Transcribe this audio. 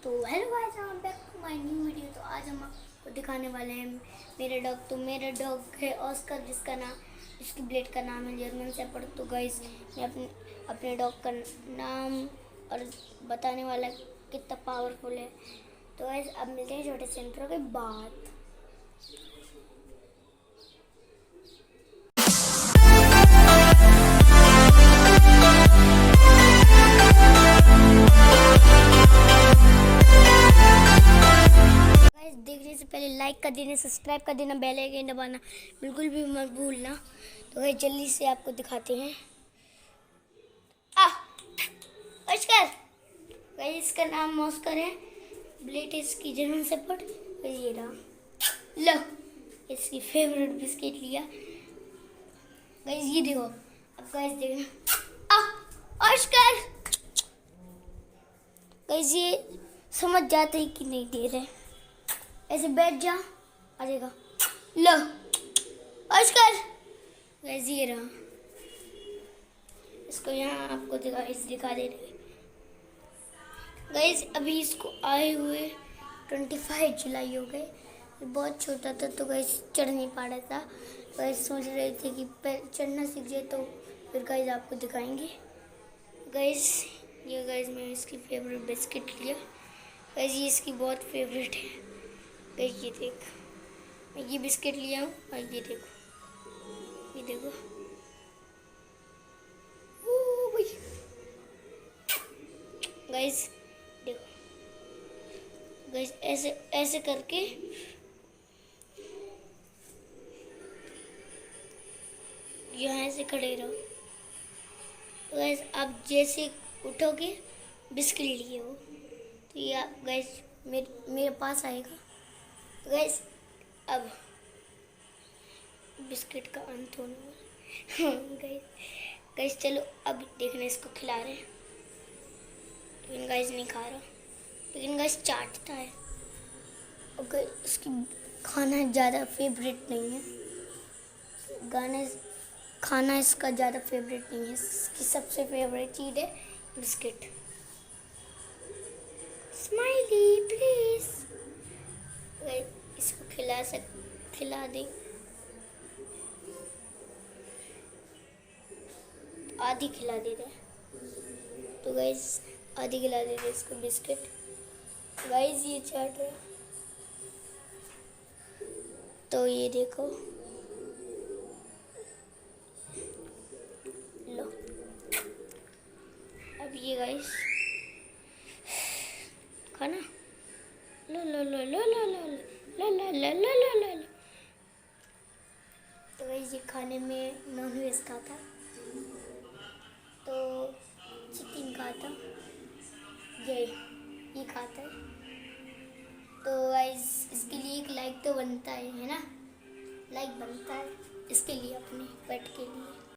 तो hello guys, I am back to my new video. तो आज हम आपको दिखाने वाले हैं मेरा डॉग। तो मेरा डॉग है ऑस्कर, जिसकी ब्लेड का नाम है जर्मन शेफर्ड। तो गाइस मैं अपने डॉग का नाम और बताने वाला कितना पावरफुल है। तो गाइस अब मिलते हैं छोटे से इंट्रो के बाद। देखने से पहले लाइक कर देना, सब्सक्राइब कर देना, बेल आइकन दबाना बिल्कुल भी मत भूलना। तो भाई जल्दी से आपको दिखाते हैं। ऑस्कर, भाई इसका नाम ऑस्कर है। ब्लेड इसकी जर्मन शेफर्ड। ये रहा, लो इसकी फेवरेट बिस्किट लिया। गाइस ये देखो, अब गाइस देखना। ऑस्कर, गाइस ये समझ जाते हैं कि नहीं दे रहे, ऐसे बैठ जा, आ जाएगा। लो ऑस्कर, वैसे ही रहा। इसको यहाँ आपको दिखा दे रहे गाइस। अभी इसको आए हुए 25 जुलाई हो गए। ये बहुत छोटा था तो गाइस चढ़ नहीं पा रहा था। गाइस सोच रहे थे कि चढ़ना सीख जाए तो फिर गाइस आपको दिखाएंगे। गाइस ये गाइस मैं इसकी फेवरेट बिस्किट लिया। गाइस ये इसकी बहुत फेवरेट है। गाइस ये देख, मैं ये बिस्किट लिया हूँ और ये देखो, ये देखो। गाइस देखो, गाइस ऐसे ऐसे करके यहाँ ऐसे खड़े रहो। गाइस आप जैसे उठोगे बिस्किट लिए हो तो ये गाइस मेरे पास आएगा। गाइस अब बिस्किट का अंत होने वाला। गाइस चलो अब देखना, इसको खिला रहे हैं लेकिन गाइस नहीं खा रहा, लेकिन गाइस चाटता है। और गाइस इसकी खाना ज़्यादा फेवरेट नहीं है। खाना इसका ज़्यादा फेवरेट नहीं है। इसकी सबसे फेवरेट चीज़ है बिस्किट। स्माइली प्लीज, इसको खिला दे। आधी खिला दे रहे तो गाइस आधी खिला दे रहे इसको बिस्किट। गाइस ये चाट रहे तो ये देखो, लो अब ये गाइस खाना, लो लो लो लो लो लो लो लो लो लो लो लो लो। तो गाइस ये खाने में नॉनवेज खाता है, तो चिकन खाता, ये खाता है। तो गाइस इसके लिए एक लाइक तो बनता है ना, लाइक बनता है इसके लिए, अपने पेट के लिए।